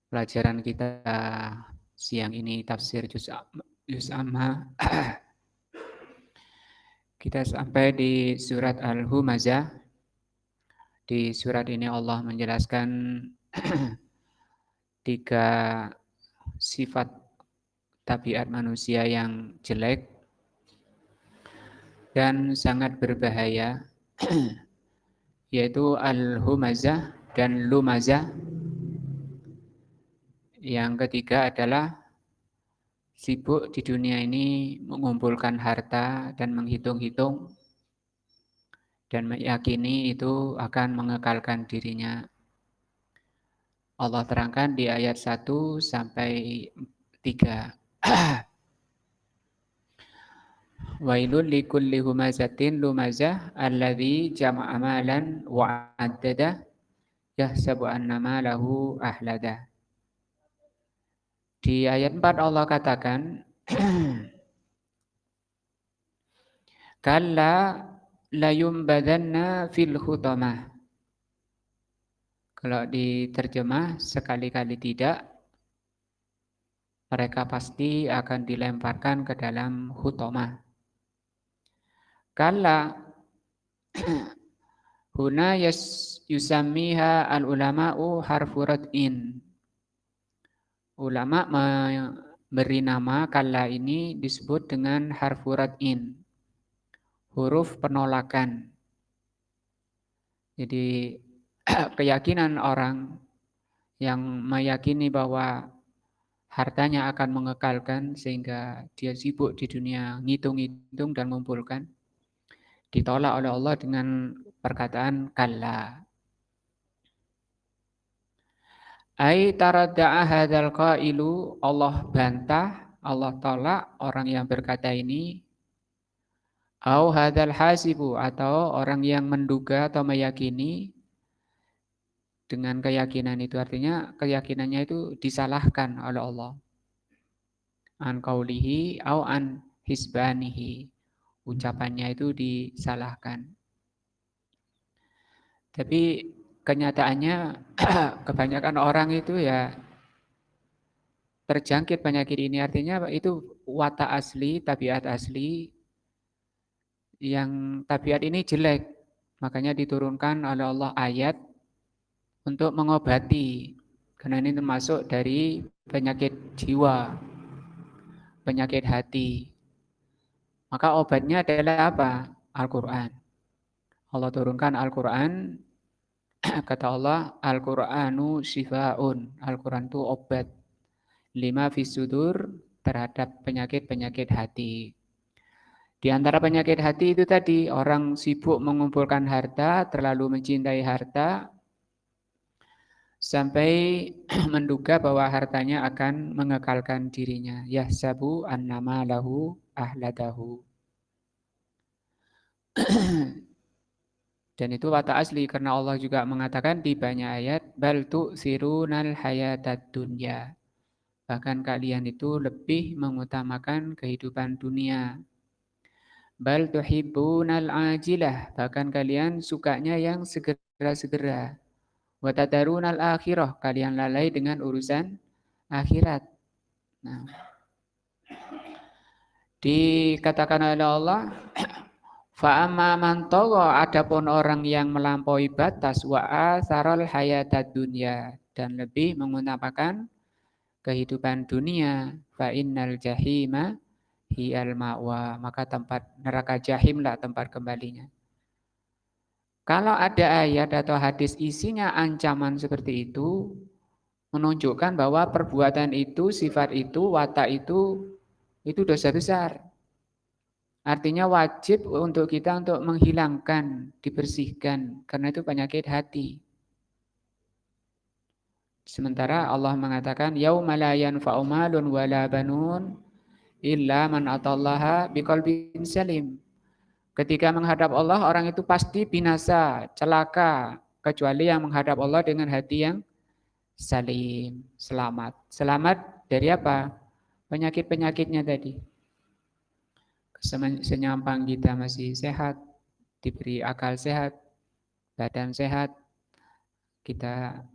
Pelajaran kita siang ini tafsir juz amma. Kita sampai di surat Al-Humazah. Di surat ini Allah menjelaskan tiga sifat tabiat manusia yang jelek dan sangat berbahaya, yaitu Al-Humazah dan Lumazah. Yang ketiga adalah sibuk di dunia ini mengumpulkan harta dan menghitung-hitung dan meyakini itu akan mengekalkan dirinya. Allah terangkan di ayat 1 sampai 3. Wailul likulli humazatin lumazah alladzi jama'a malan wa 'addada yahsabu anna malahu ahlada. Di ayat 4 Allah katakan kalla layumbadanna fil hutamah. Kalau diterjemah sekali-kali tidak, mereka pasti akan dilemparkan ke dalam hutamah. Kalla huna yusammiha al-ulama'u harfu rad'in. Ulama memberi nama kalla ini disebut dengan harfu rad'in, huruf penolakan. Jadi keyakinan orang yang meyakini bahwa hartanya akan mengekalkan sehingga dia sibuk di dunia ngitung-ngitung dan mengumpulkan, ditolak oleh Allah dengan perkataan kalla. Ai taradda'a hadzal qailu, Allah bantah, Allah tolak orang yang berkata ini. Au hadzal hasibu, atau orang yang menduga atau meyakini dengan keyakinan itu, artinya keyakinannya itu disalahkan oleh Allah. An qaulihi au an hisbanihi, ucapannya itu disalahkan. Tapi kenyataannya kebanyakan orang itu ya terjangkit penyakit ini, artinya itu watak asli, tabiat asli, yang tabiat ini jelek. Makanya diturunkan oleh Allah ayat untuk mengobati, karena ini termasuk dari penyakit jiwa, penyakit hati. Maka obatnya adalah apa? Al-Quran. Allah turunkan Al-Quran. Kata Allah, Al-Qur'anu shifaun. Al-Quran itu obat. Lima fisudur, terhadap penyakit-penyakit hati. Di antara penyakit hati itu tadi, orang sibuk mengumpulkan harta, terlalu mencintai harta, sampai menduga bahwa hartanya akan mengekalkan dirinya. Yahsabu annama lahu ahladahu. Dan itu watak asli, karena Allah juga mengatakan di banyak ayat, bal tu'sirunal hayatad dunya. Bahkan kalian itu lebih mengutamakan kehidupan dunia. Bal tuhibbunal ajilah, bahkan kalian sukanya yang segera-segera. Wa tadarunal akhirah, kalian lalai dengan urusan akhirat. Nah, dikatakan oleh Allah, fa amma man tagha, adapun orang yang melampaui batas, wa atharal hayatad dunya, dan lebih mengutamakan kehidupan dunia, fa innal jahima hiyal ma'wa, maka tempat neraka jahimlah tempat kembalinya. Kalau ada ayat atau hadis isinya ancaman seperti itu, menunjukkan bahwa perbuatan itu, sifat itu, watak itu dosa besar. Artinya wajib untuk kita untuk menghilangkan, dibersihkan, karena itu penyakit hati. Sementara Allah mengatakan, yauma la yanfa'u malun wala banun illa man atallaha biqalbin salim. Ketika menghadap Allah, orang itu pasti binasa, celaka, kecuali yang menghadap Allah dengan hati yang salim, selamat. Selamat dari apa? Penyakit-penyakitnya tadi. Senyampang kita masih sehat, diberi akal sehat, badan sehat, kita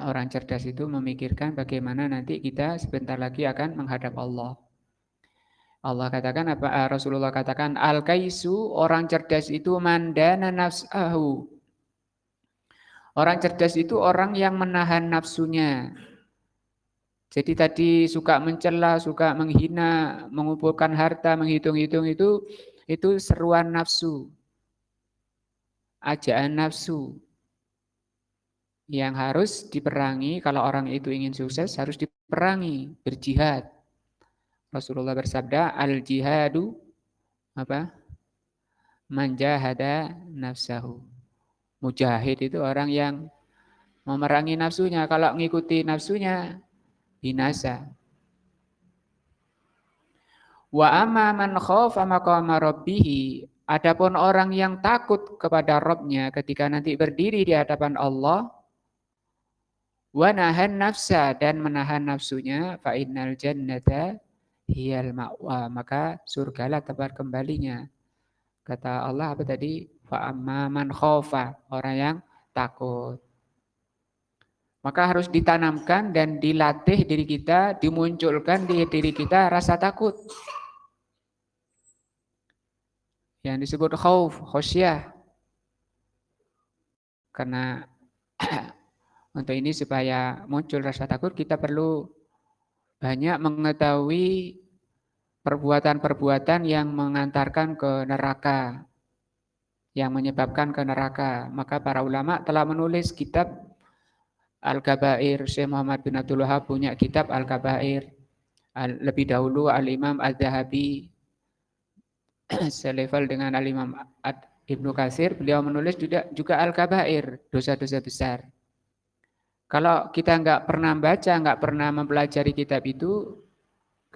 Orang cerdas itu memikirkan bagaimana nanti kita sebentar lagi akan menghadap Allah. Allah katakan apa? Rasulullah katakan al-kaisu, orang cerdas itu mandana nafsahu. Orang cerdas itu orang yang menahan nafsunya. Jadi tadi suka mencela, suka menghina, mengumpulkan harta, menghitung-hitung itu seruan nafsu, ajaan nafsu yang harus diperangi. Kalau orang itu ingin sukses harus diperangi, berjihad. Rasulullah bersabda, al-jihadu apa? Manjahada nafsahu. Mujahid itu orang yang memerangi nafsunya. Kalau ngikuti nafsunya binasa. Wa amma man khafa maqama rabbih, adapun orang yang takut kepada Rabb-nya ketika nanti berdiri di hadapan Allah, wa nahan nafsa, dan menahan nafsunya, fa innal jannata hiyal ma'wa, maka surgalah tempat kembalinya. Kata Allah apa tadi? Fa amma man khafa, orang yang takut. Maka harus ditanamkan dan dilatih diri kita, dimunculkan di diri kita rasa takut. Yang disebut khauf, khosyah. Karena untuk ini supaya muncul rasa takut, kita perlu banyak mengetahui perbuatan-perbuatan yang mengantarkan ke neraka, yang menyebabkan ke neraka. Maka para ulama telah menulis kitab Al-Kabair. Syekh Muhammad bin Abdul Wahab punya kitab Al-Kabair. Lebih dahulu Al-Imam Az-Zahabi selevel dengan Al-Imam Ibnu Katsir, beliau menulis juga Al-Kabair, dosa-dosa besar. Kalau kita nggak pernah baca, nggak pernah mempelajari kitab itu,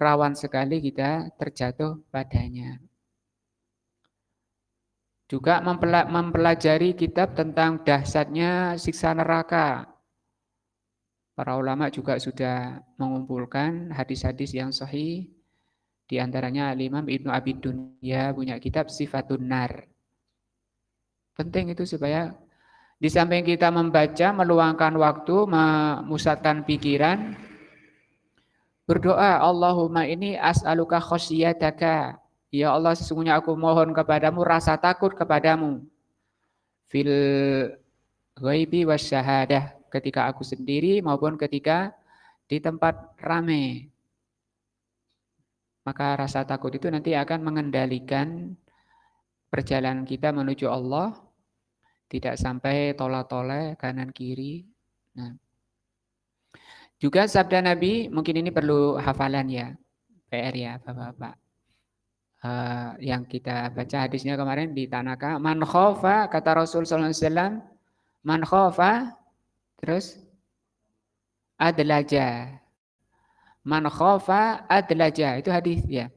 rawan sekali kita terjatuh padanya. Juga mempelajari kitab tentang dahsyatnya siksa neraka. Para ulama juga sudah mengumpulkan hadis-hadis yang sahih. Di antaranya Imam Ibnu Abi Dunya punya kitab Sifatun Nar. Penting itu supaya di samping kita membaca, meluangkan waktu, memusatkan pikiran, berdoa, Allahumma ini as'aluka khosyataka. Ya Allah, sesungguhnya aku mohon kepadamu rasa takut kepadamu. Fil ghaibi wasyahadah, ketika aku sendiri maupun ketika di tempat ramai. Maka rasa takut itu nanti akan mengendalikan perjalanan kita menuju Allah, tidak sampai tola-tole kanan kiri. Nah, juga sabda Nabi, mungkin ini perlu hafalan ya, PR ya Bapak-bapak. Yang kita baca hadisnya kemarin di Tanaka, man khofa, kata Rasul SAW, man khofa, terus adlaja. Man khofa adlaja, itu hadis ya.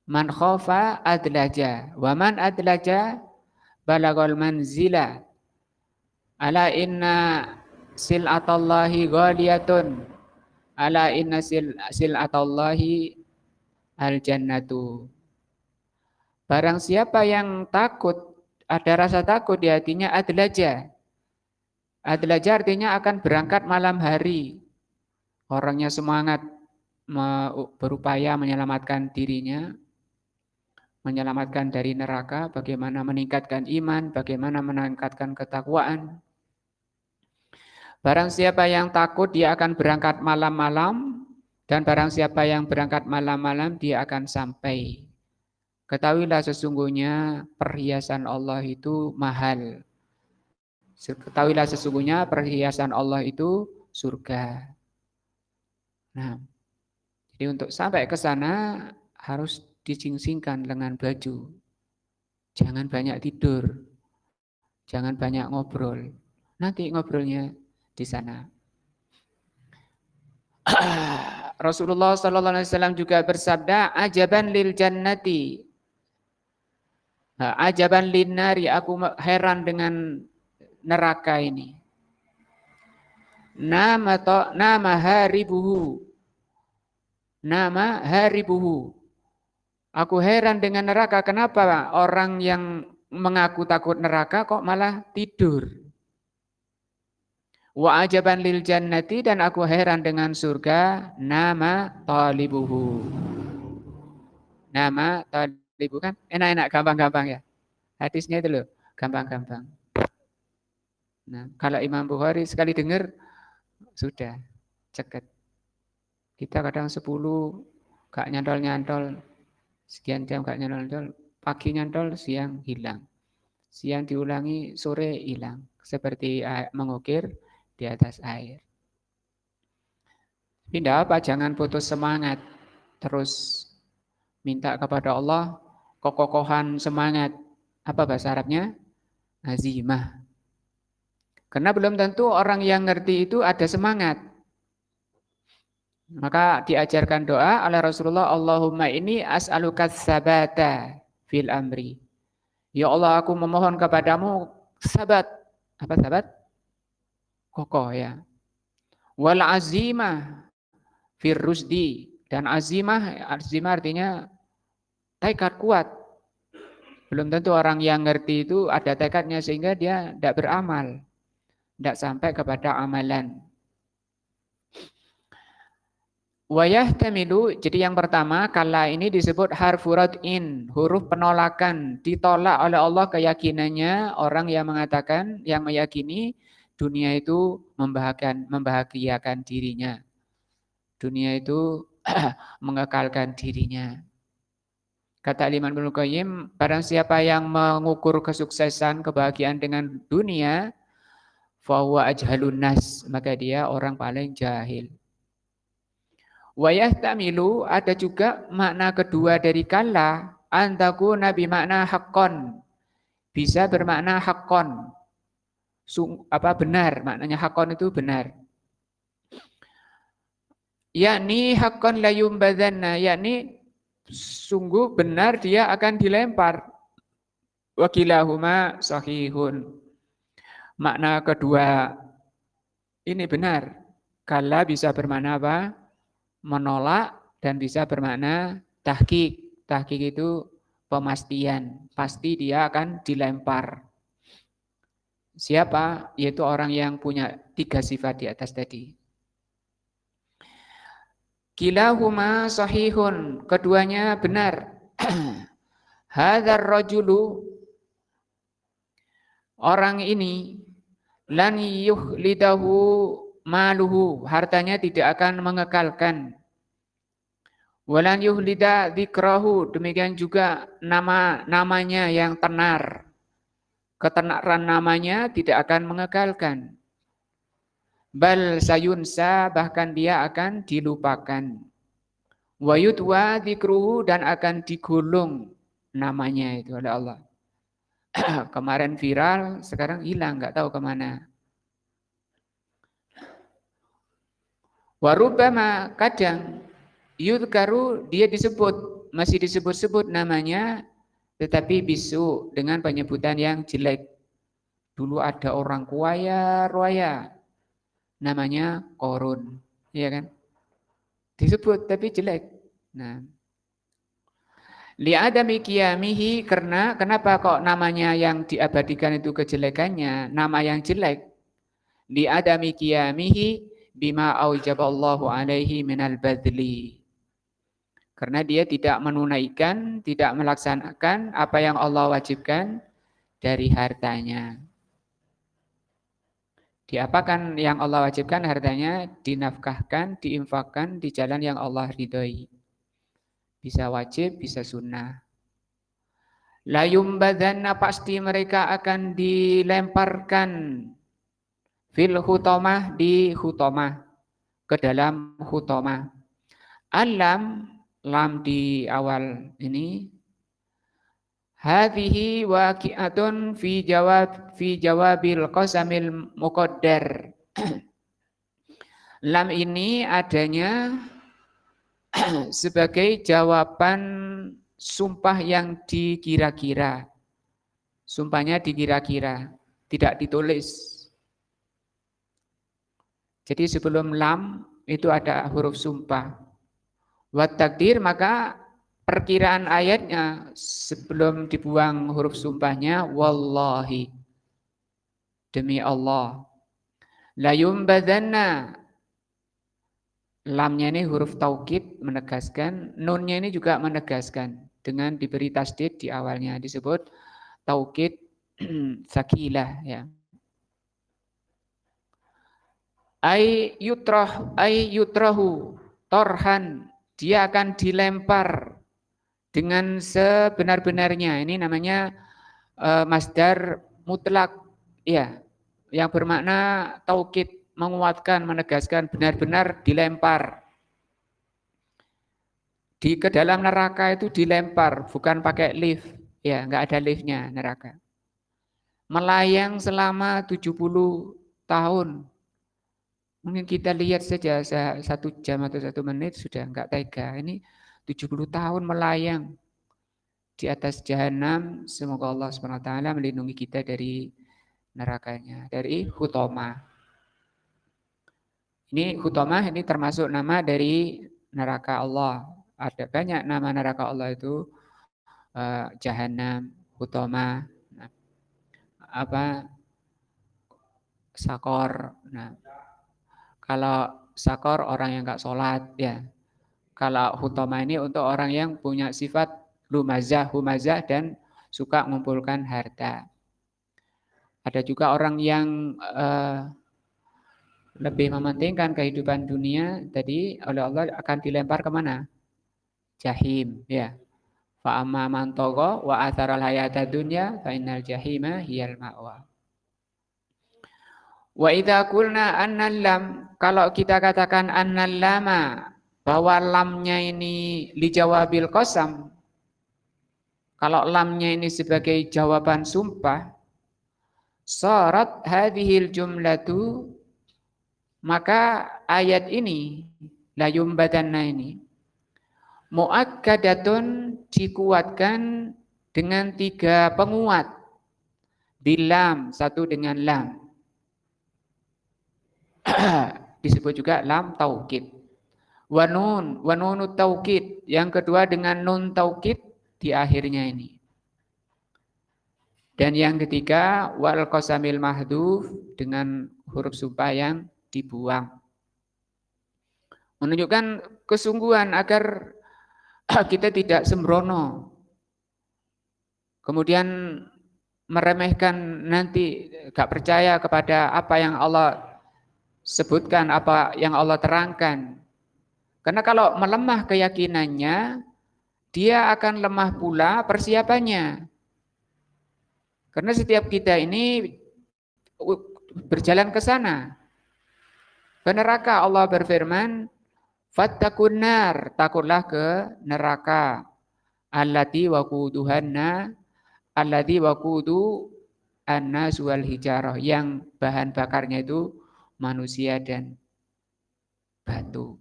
Man khofa adlaja, wa man adlaja balagol manzila. Ala inna sil'atallahi ghaliyatun. Ala inna sil'atallahi al-jannatu. Barang siapa yang takut, ada rasa takut di hatinya, adlaja. Adlaja artinya akan berangkat malam hari. Orangnya semangat berupaya menyelamatkan dirinya, menyelamatkan dari neraka, bagaimana meningkatkan iman, bagaimana meningkatkan ketakwaan. Barang siapa yang takut, dia akan berangkat malam-malam, dan barang siapa yang berangkat malam-malam, dia akan sampai. Ketahuilah sesungguhnya perhiasan Allah itu mahal. Ketahuilah sesungguhnya perhiasan Allah itu surga. Nah, jadi untuk sampai ke sana harus dicingsingkan lengan baju. Jangan banyak tidur. Jangan banyak ngobrol. Nanti ngobrolnya di sana. Rasulullah SAW juga bersabda, ajaban lil jannati. Ajaban lin nari, aku heran dengan neraka ini. Nama haribuhu. Nama haribuhu. Aku heran dengan neraka. Kenapa orang yang mengaku takut neraka kok malah tidur? Wa ajaban lil jannati, dan aku heran dengan surga, nama talibuhu. Nama talibu kan enak-enak, gampang-gampang ya. Hadisnya itu loh, gampang-gampang. Nah, kalau Imam Bukhari sekali dengar sudah ceket. Kita kadang 10 gak nyantol-nyantol, sekian jam gak nyantol-nyantol, pagi nyantol, siang hilang. Siang diulangi, sore hilang. Seperti mengukir di atas air. Tidak apa, jangan putus semangat. Terus minta kepada Allah kekokohan semangat. Apa bahasa Arabnya? Azimah. Karena belum tentu orang yang ngerti itu ada semangat. Maka diajarkan doa oleh Rasulullah, Allahumma ini as'aluka sabata fil amri. Ya Allah, aku memohon kepadamu sabat. Apa sabat? Kokoh ya. Wal azimah fir rusdi. Dan azimah artinya tekad kuat. Belum tentu orang yang ngerti itu ada tekadnya sehingga dia tidak beramal. Tidak sampai kepada amalan. Wayahtamilu, jadi yang pertama, kala ini disebut harfu rad'in, huruf penolakan, ditolak oleh Allah keyakinannya orang yang mengatakan, yang meyakini dunia itu membahagiakan dirinya. Dunia itu mengekalkan dirinya. Kata Imam Ibnu Qayyim, barang siapa yang mengukur kesuksesan, kebahagiaan dengan dunia, fahuwa ajhalun nas, maka dia orang paling jahil. Wayahtamilu, ada juga makna kedua dari kala, antaku nabi makna haqqon, bisa bermakna haqqon, benar, maknanya haqqon itu benar. Yakni haqqon la yumbadzanna, yakni sungguh benar dia akan dilempar. Wakilahuma sahihun. Makna kedua ini benar. Kala bisa bermakna apa? Menolak, dan bisa bermakna tahqiq. Tahqiq itu pemastian. Pasti dia akan dilempar. Siapa? Yaitu orang yang punya 3 sifat di atas tadi. Kilahuma sahihun. Keduanya benar. Hadzal rajulu, orang ini, lan yukhlidahu maluhu, hartanya tidak akan mengekalkan. Walan yuhlida dzikrahu, demikian juga namanya yang tenar. Ketenaran namanya tidak akan mengekalkan. Bal sayunsa, bahkan dia akan dilupakan. Wa yutwa dzikruhu, dan akan digulung namanya itu oleh Allah. Kemarin viral, sekarang hilang, nggak tahu kemana. Warubama, kadang yudkaru, dia disebut, masih disebut-sebut namanya, tetapi bisu, dengan penyebutan yang jelek. Dulu ada orang kaya, namanya Korun, ya kan? Disebut tapi jelek. Nah, li'adami qiyamihi, karena kenapa kok namanya yang diabadikan itu kejelekannya, nama yang jelek. Li'adami qiyamihi bima aujaballahu alaihi minal badli. Karena dia tidak menunaikan, tidak melaksanakan apa yang Allah wajibkan dari hartanya. Diapakan yang Allah wajibkan hartanya? Dinafkahkan, diinfakkan di jalan yang Allah ridhoi. Bisa wajib, bisa sunnah. La yumbadzanna, pasti mereka akan dilemparkan fil hutomah, di hutomah, ke dalam hutomah. Alam, lam di awal ini, hadhihi waqi'atun fi jawabil qasamil muqaddar. Lam ini adanya sebagai jawaban sumpah yang dikira-kira. Sumpahnya dikira-kira, tidak ditulis. Jadi sebelum lam itu ada huruf sumpah. Wat takdir, maka perkiraan ayatnya sebelum dibuang huruf sumpahnya, wallahi, demi Allah. La yumbadanna. Lamnya ini huruf taukid menegaskan, nunnya ini juga menegaskan dengan diberi tasdid di awalnya disebut taukid sakilah ya. Ay yutrahu torhan, dia akan dilempar dengan sebenar-benarnya. Ini namanya masdar mutlak ya, yang bermakna taukid, menguatkan, menegaskan, benar-benar dilempar. Ke dalam neraka itu dilempar, bukan pakai lift. Ya, enggak ada liftnya neraka. Melayang selama 70 tahun. Mungkin kita lihat saja 1 jam atau 1 menit sudah enggak tega. Ini 70 tahun melayang di atas jahanam. Semoga Allah SWT melindungi kita dari nerakanya, dari Huthomah. Ini Huthomah ini termasuk nama dari neraka Allah. Ada banyak nama neraka Allah itu, Jahanam, Huthomah, Sakor. Nah, kalau Sakor orang yang enggak sholat ya. Kalau Huthomah ini untuk orang yang punya sifat humazah dan suka mengumpulkan harta. Ada juga orang yang lebih mementingkan kehidupan dunia, tadi oleh Allah akan dilempar kemana? Jahim, ya. Fa amma man tagha wa atharal hayata dunya fa innal jahima hiyal ma'wa. Wa idza qulna annal lam, kalau kita katakan annal lama, bahwa lamnya ini li jawabil qasam, kalau lamnya ini sebagai jawaban sumpah, syarat hadhil jumlatu, maka ayat ini la yumbadanna ini muakkadatun, dikuatkan dengan 3 penguat. Bilam, 1 dengan lam. Disebut juga lam taukid. Wa nunut taukid. Yang kedua dengan nun taukid di akhirnya ini. Dan yang ketiga wal qasamil mahdhuf, dengan huruf sumpah yang dibuang. Menunjukkan kesungguhan agar kita tidak sembrono. Kemudian meremehkan, nanti gak percaya kepada apa yang Allah sebutkan, apa yang Allah terangkan. Karena kalau melemah keyakinannya, dia akan lemah pula persiapannya. Karena setiap kita ini berjalan ke sana, ke neraka. Allah berfirman, fattaqun nar, takutlah ke neraka. Allati waquduhanna, allati waqudu annas wal hijarah, yang bahan bakarnya itu manusia dan batu.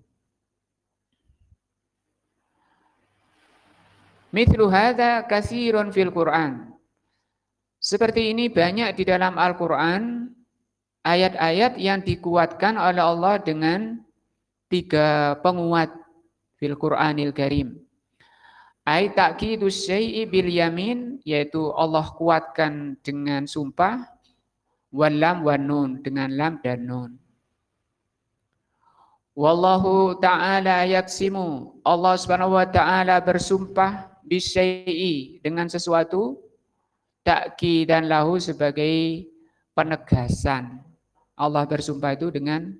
Mithlu hadza katsirun fil Qur'an. Seperti ini banyak di dalam Al-Qur'an ayat-ayat yang dikuatkan oleh Allah dengan 3 penguat fil Qur'anil Karim. Ai ta'kidus syai'i bil yamin, yaitu Allah kuatkan dengan sumpah, wal lam wan nun, dengan lam dan nun. Wallahu ta'ala yaksimu, Allah Subhanahu wa taala bersumpah bisyai'i, dengan sesuatu, ta'kidan lahu, sebagai penegasan. Allah bersumpah itu dengan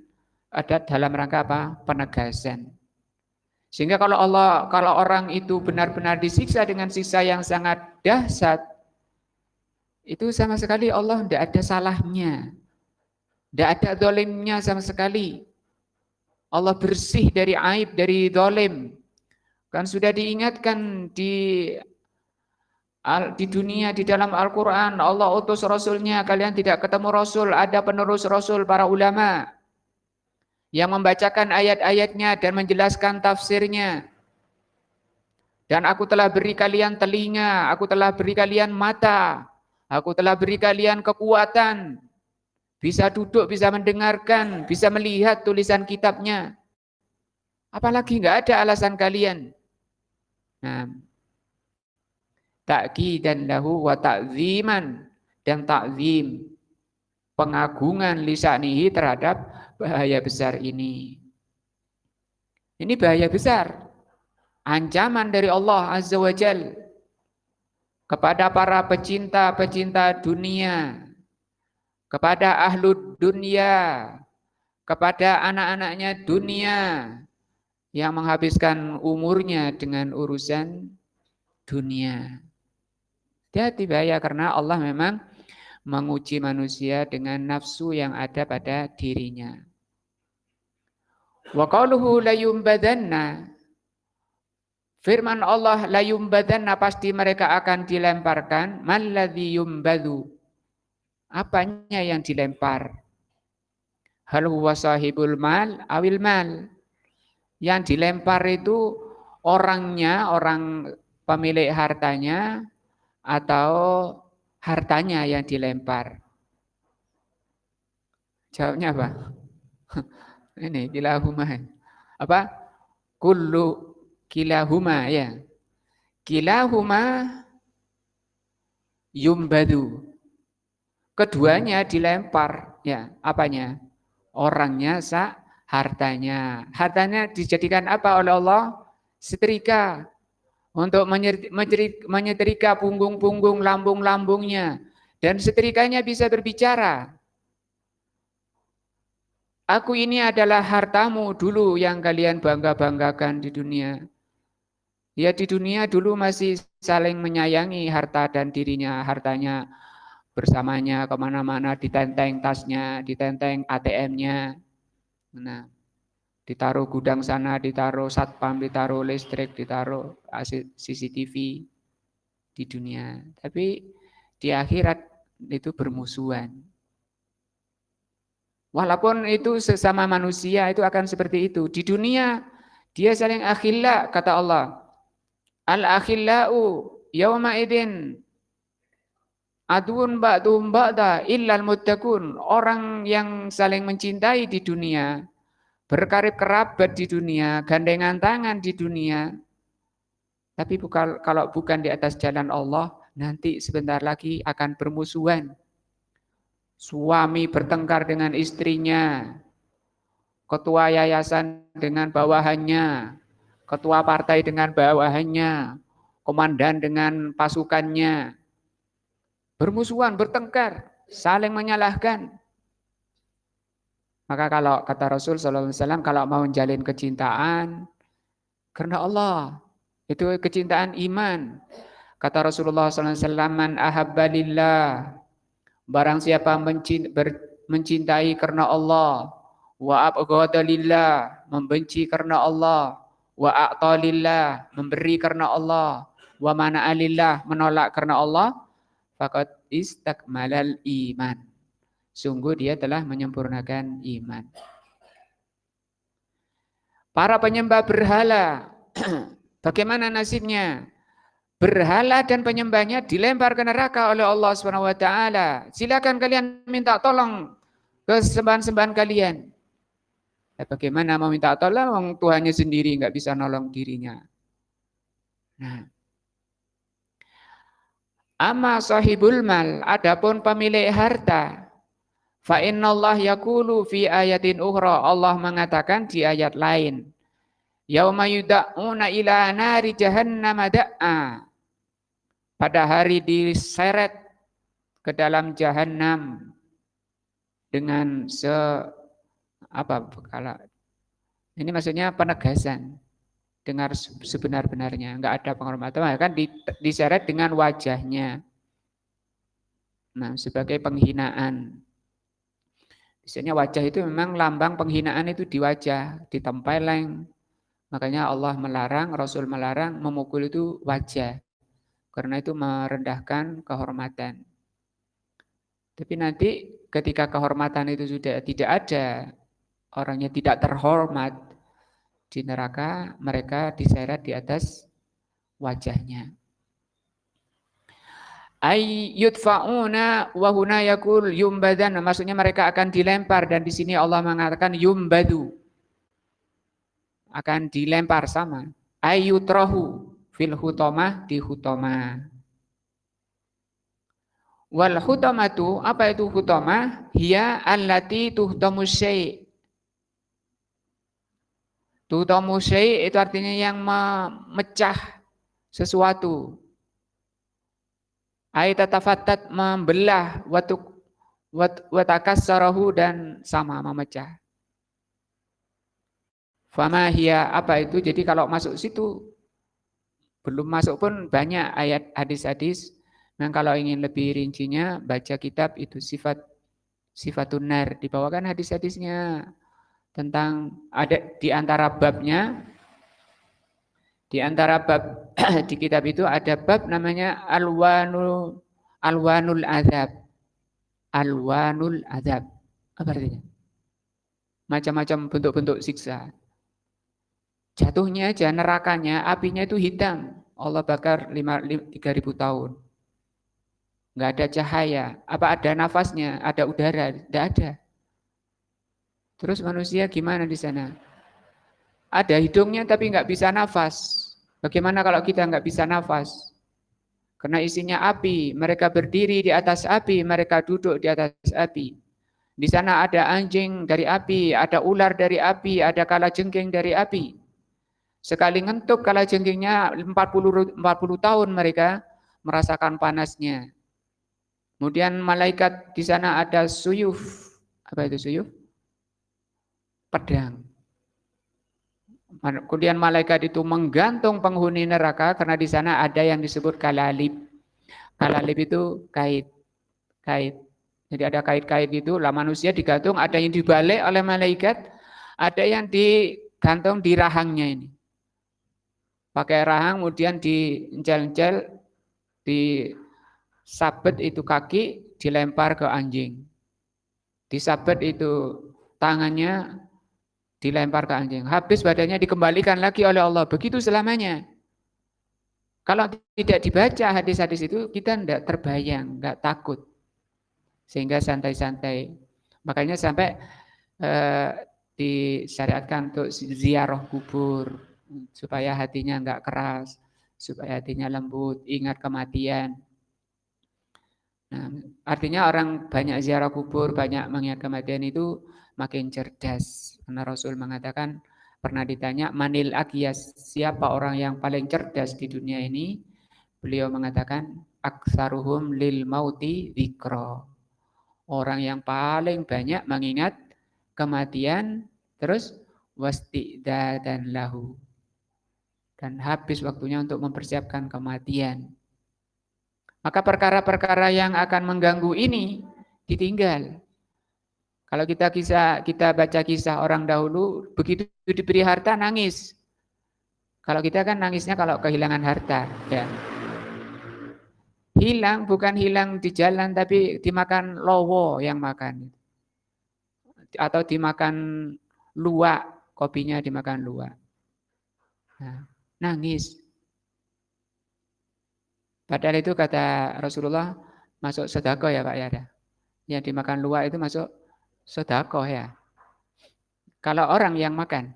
ada dalam rangka apa? Penegasan. Sehingga kalau orang itu benar-benar disiksa dengan siksa yang sangat dahsyat, itu sama sekali Allah tidak ada salahnya, tidak ada zalimnya sama sekali. Allah bersih dari aib, dari zalim. Kan sudah diingatkan di dunia, di dalam Al-Quran, Allah utus Rasulnya, kalian tidak ketemu Rasul, ada penerus Rasul, para ulama, yang membacakan ayat-ayatnya dan menjelaskan tafsirnya. Dan aku telah beri kalian telinga, aku telah beri kalian mata, aku telah beri kalian kekuatan, bisa duduk, bisa mendengarkan, bisa melihat tulisan kitabnya. Apalagi enggak ada alasan kalian. Nah, ta'kidan lahu wa ta'ziman, dan ta'zim, pengagungan lisanihi terhadap bahaya besar ini. Ini bahaya besar. Ancaman dari Allah Azza wa Jal kepada para pecinta-pecinta dunia, kepada ahlu dunia, kepada anak-anaknya dunia yang menghabiskan umurnya dengan urusan dunia. Hati-hati bahaya karena Allah memang menguji manusia dengan nafsu yang ada pada dirinya. Wa qauluhu la yumbadanna, firman Allah la yumbadanna, pasti mereka akan dilemparkan. Malladzi yumbadu, apanya yang dilempar? Hal huwa sahibul mal awil mal, yang dilempar itu orangnya, orang pemilik hartanya, atau hartanya yang dilempar. Jawabnya apa? Ini kilahuma. Apa? Kullu kilahuma, ya. Kilahuma yumbadu. Keduanya dilempar, ya. Apanya? Orangnya hartanya. Hartanya dijadikan apa oleh Allah? Setrika. Untuk menyetrika punggung-punggung, lambung-lambungnya. Dan setrikanya bisa berbicara. Aku ini adalah hartamu dulu yang kalian bangga-banggakan di dunia. Ya di dunia dulu masih saling menyayangi harta dan dirinya, hartanya bersamanya kemana-mana, ditenteng tasnya, ditenteng ATM-nya. Nah, ditaruh gudang sana, ditaruh satpam, ditaruh listrik, ditaruh CCTV di dunia. Tapi di akhirat itu bermusuhan. Walaupun itu sesama manusia itu akan seperti itu. Di dunia dia saling akhilla, kata Allah. Al-akhillau yawma idin adun ba'dhum ba'da illal muttaqun. Orang yang saling mencintai di dunia, berkarib kerabat di dunia, gandengan tangan di dunia. Tapi kalau bukan di atas jalan Allah, nanti sebentar lagi akan bermusuhan. Suami bertengkar dengan istrinya, ketua yayasan dengan bawahannya, ketua partai dengan bawahannya, komandan dengan pasukannya. Bermusuhan, bertengkar, saling menyalahkan. Maka kalau kata Rasul SAW, kalau mau menjalin kecintaan karena Allah, itu kecintaan iman. Kata Rasulullah SAW, man ahabba lillah, barang siapa mencintai karena Allah, wa abghada lillah, membenci karena Allah, wa a'ta lillah, memberi karena Allah, wa mana'a lillah, menolak karena Allah, faqad istakmalal iman. Sungguh dia telah menyempurnakan iman. Para penyembah berhala, bagaimana nasibnya? Berhala dan penyembahnya dilempar ke neraka oleh Allah SWT. Silakan kalian minta tolong ke sembahan-sembahan kalian. Bagaimana mau minta tolong? Tuhannya sendiri nggak bisa nolong dirinya. Nah, amma sahibul mal, adapun pemilik harta, fa innallah yaqulu fi ayatin ukhra, Allah mengatakan di ayat lain, yauma yud'una ila nari jahannam da'a, pada hari diseret ke dalam jahanam dengan ini maksudnya penegasan, dengar sebenar-benarnya, enggak ada penghormatan, kan diseret dengan wajahnya. Nah, sebagai penghinaan. Biasanya wajah itu memang lambang penghinaan, itu di wajah, ditempeleng. Makanya Allah melarang, Rasul melarang memukul itu wajah. Karena itu merendahkan kehormatan. Tapi nanti ketika kehormatan itu sudah tidak ada, orangnya tidak terhormat, di neraka mereka diseret di atas wajahnya. Ay yudfa'una wa huna yaqul yumbadan, maksudnya mereka akan dilempar, dan di sini Allah mengatakan yumbadu, akan dilempar sama. Ay yutrahu fil hutomah, di hutomah. Wal hutamatu, apa itu hutamah? Hiya allati tuhtamu syai'. Tuhtamu syai' itu artinya yang memecah sesuatu. Ai tatafattat, membelah, watakassarahu, dan sama memecah. Fama hiya, apa itu? Jadi kalau masuk situ, belum masuk pun banyak ayat hadis-hadis. Nah, kalau ingin lebih rincinya, baca kitab itu Sifatun Nar. Dibawakan hadis-hadisnya tentang, ada di antara babnya, di antara bab di kitab itu ada bab namanya Alwanul Azab. Alwanul Azab. Apa artinya? Macam-macam bentuk-bentuk siksa. Jatuhnya aja nerakanya, apinya itu hitam. Allah bakar 3.000 tahun. Nggak ada cahaya. Apa ada nafasnya? Ada udara? Tidak ada. Terus manusia gimana di sana? Ada hidungnya tapi nggak bisa nafas. Bagaimana kalau kita nggak bisa nafas? Karena isinya api. Mereka berdiri di atas api. Mereka duduk di atas api. Di sana ada anjing dari api. Ada ular dari api. Ada kalajengking dari api. Sekali ngentuk kalajengkingnya 40 tahun mereka merasakan panasnya. Kemudian malaikat di sana ada suyuf. Apa itu suyuf? Pedang. Kemudian malaikat itu menggantung penghuni neraka karena di sana ada yang disebut kalalib. Kalalib itu kait. Jadi ada kait-kait gitu. Lah manusia digantung, ada yang dibalik oleh malaikat, ada yang digantung di rahangnya ini. Pakai rahang, kemudian diencel-encel, disabet itu kaki, dilempar ke anjing. Disabet itu tangannya, dilempar ke anjing. Habis badannya dikembalikan lagi oleh Allah. Begitu selamanya. Kalau tidak dibaca hadis-hadis itu, kita tidak terbayang, nggak takut. Sehingga santai-santai. Makanya sampai disyariatkan untuk ziarah kubur. Supaya hatinya nggak keras. Supaya hatinya lembut, ingat kematian. Nah, artinya orang banyak ziarah kubur, banyak mengingat kematian itu makin cerdas. Karena Rasul mengatakan, pernah ditanya, manil akyas, siapa orang yang paling cerdas di dunia ini? Beliau mengatakan, aksaruhum lil mauti dzikra. Orang yang paling banyak mengingat kematian, terus wasti'dadan lahu. Dan habis waktunya untuk mempersiapkan kematian. Maka perkara-perkara yang akan mengganggu ini ditinggal. Kalau kita baca kisah orang dahulu, begitu diberi harta nangis. Kalau kita kan nangisnya kalau kehilangan harta, ya. Hilang, bukan hilang di jalan, tapi dimakan lowo yang makan. Atau dimakan luwak, kopinya dimakan luwak. Nah, nangis. Padahal itu kata Rasulullah, masuk sedekah ya Pak ya. Yang dimakan luwak itu masuk sedekah ya. Kalau orang yang makan,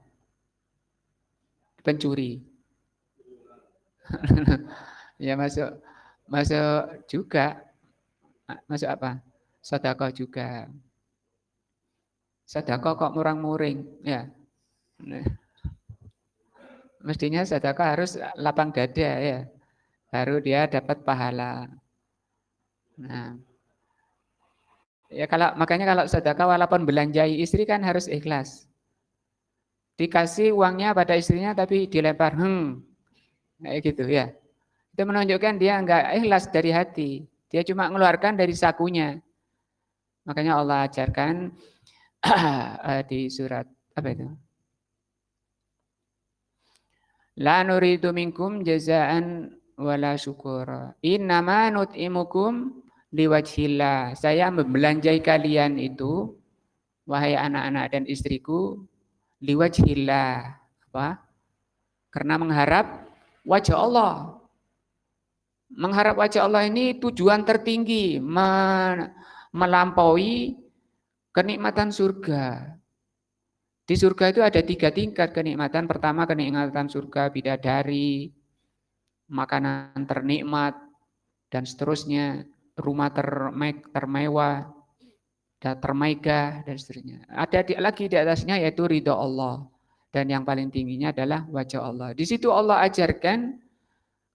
pencuri. Ya masuk juga. Masuk apa? Sedekah juga. Sedekah kok murang-muring, ya. Mestinya sedekah harus lapang dada ya. Baru dia dapat pahala. Nah, ya makanya kalau sedekah walaupun belanjai istri kan harus ikhlas. Dikasih uangnya pada istrinya tapi dilempar, kayak gitu ya. Itu menunjukkan dia enggak ikhlas dari hati. Dia cuma mengeluarkan dari sakunya. Makanya Allah ajarkan di surat apa itu? La nuridu minkum jazaan wala syukura. Innama nut'imukum liwajhillah. Saya membelanjai kalian itu, wahai anak-anak dan istriku, liwajhillah. Apa? Karena mengharap wajah Allah. Mengharap wajah Allah ini tujuan tertinggi, melampaui kenikmatan surga. Di surga itu ada 3 tingkat kenikmatan. Pertama, kenikmatan surga bidadari, makanan ternikmat, dan seterusnya. rumah termewah, termegah, dan seterusnya. Ada lagi di atasnya yaitu ridho Allah. Dan yang paling tingginya adalah wajah Allah. Di situ Allah ajarkan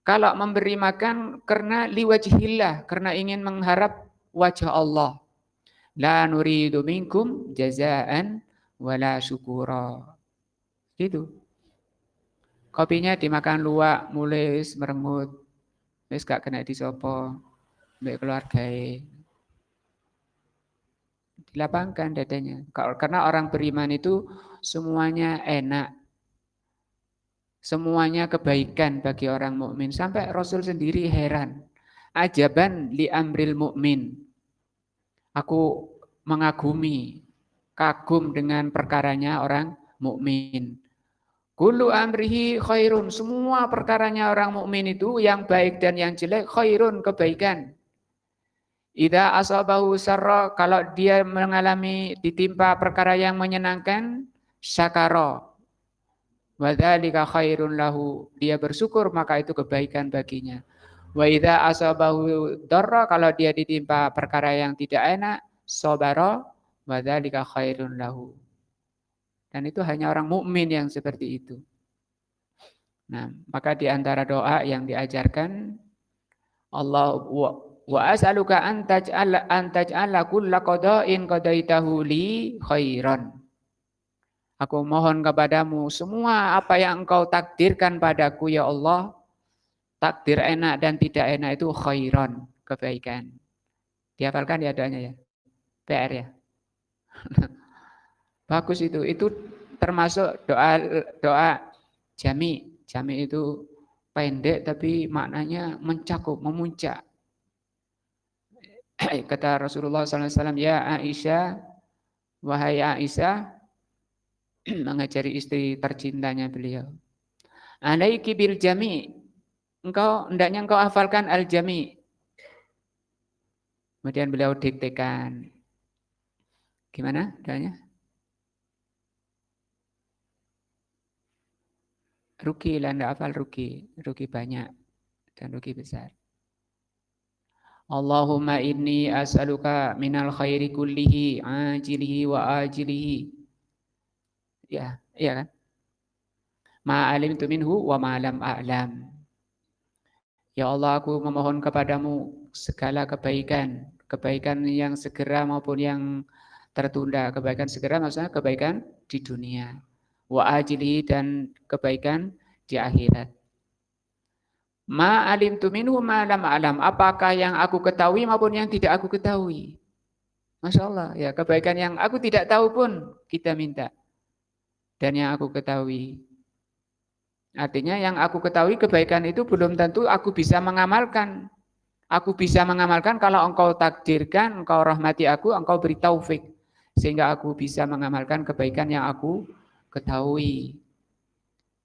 kalau memberi makan karena liwajhillah, karena ingin mengharap wajah Allah. La nuridu minkum jazaan wala syukura. Gitu. Kopinya dimakan luwak, mulis, merengut. Wis gak kena disopo, mbek keluargae. Dilapangkan dadanya. Karena orang beriman itu semuanya enak. Semuanya kebaikan bagi orang mukmin. Sampai Rasul sendiri heran. Ajaban li amril mukmin. Aku mengagumi, kagum dengan perkaranya orang mukmin. Kullu amrihi khairun. Semua perkaranya orang mukmin itu yang baik dan yang jelek khairun, kebaikan. Idza asabahu sarra, kalau dia mengalami ditimpa perkara yang menyenangkan, syakara. Wa dzalika khairun lahu. Dia bersyukur maka itu kebaikan baginya. Wa idza asabahu darra, kalau dia ditimpa perkara yang tidak enak, sabara, wa dzalika khairun lahu. Dan itu hanya orang mukmin yang seperti itu. Nah, maka di antara doa yang diajarkan Allah wa as'aluka an taj'ala kulla qada'in qadaitahu li khairan. Aku mohon kepadamu semua apa yang engkau takdirkan padaku ya Allah, takdir enak dan tidak enak itu khairan, kebaikan. Dihafalkan ya doanya ya. PR ya. Bagus itu. Itu termasuk doa jami. Jami itu pendek tapi maknanya mencakup, memuncak. Kata Rasulullah SAW, ya Aisyah, wahai Aisyah, mengajari istri tercintanya beliau. Alaiki bil jami. Hendaknya engkau hafalkan al jami. Kemudian beliau diktekan. Gimana doanya? Rugi lah, tidak hafal rugi. Rugi banyak dan rugi besar. Allahumma inni as'aluka minal khairi kullihi ajilihi wa ajilihi. Ya, iya kan? Ma alimtu minhu wa ma lam a'lam. Ya Allah, aku memohon kepadamu segala kebaikan. Kebaikan yang segera maupun yang tertunda. Kebaikan segera maksudnya kebaikan di dunia. Wa ajilihi, dan kebaikan di akhirat. Ma alimtu minhu ma lam a'lam. Apakah yang aku ketahui maupun yang tidak aku ketahui. Masya Allah, ya kebaikan yang aku tidak tahu pun kita minta. Dan yang aku ketahui. Artinya yang aku ketahui kebaikan itu belum tentu aku bisa mengamalkan. Aku bisa mengamalkan kalau engkau takdirkan, engkau rahmati aku, engkau beri taufik. Sehingga aku bisa mengamalkan kebaikan yang aku ketahui.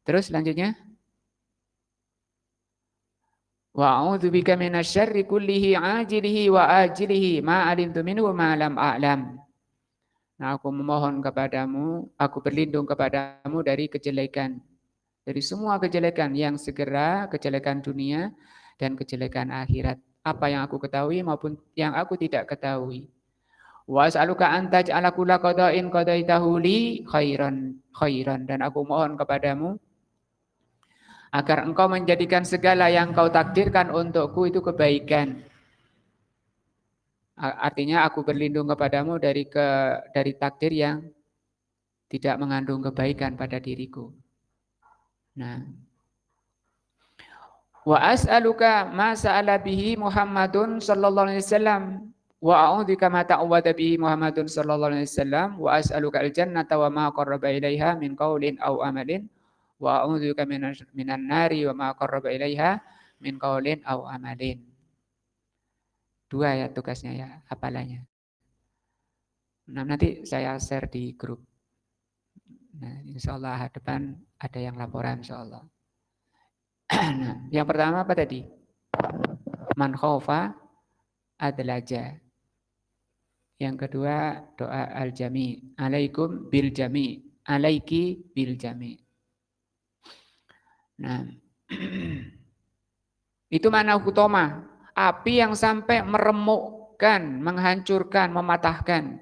Terus selanjutnya. Wa a'udzubika minasyarri kullihi ajilihi wa ajilihi ma alimtu minhu ma lam a'lam. Nah, aku memohon kepadamu, aku berlindung kepadamu dari kejelekan. Dari semua kejelekan yang segera, kejelekan dunia dan kejelekan akhirat. Apa yang aku ketahui maupun yang aku tidak ketahui. Wa as'aluka an taj'ala kulla qada'in qadaitahu li khairan. Dan aku mohon kepadamu agar engkau menjadikan segala yang kau takdirkan untukku itu kebaikan. Artinya aku berlindung kepadamu dari takdir yang tidak mengandung kebaikan pada diriku. Nah, wa as'aluka ma sa'ala bihi Muhammadun sallallahu alaihi wasallam wa a'udzubika ma ta'awwadha bihi Muhammadun sallallahu alaihi wasallam wa as'aluka al-jannata wa ma qarraba ilaiha min qaulin aw amalin wa a'udzubika minan nari wa ma qarraba ilaiha min qaulin aw amalin. Dua ya tugasnya ya, hafalannya. Nah, nanti saya share di grup. Nah, insyaallah depan ada yang laporan insyaallah. Nah, yang pertama apa tadi? Man khaufa adlaja. Yang kedua doa al-jami. Alaikum bil jami. Alaiki bil jami. Nah, itu mana hutoma. api yang sampai meremukkan, menghancurkan, mematahkan.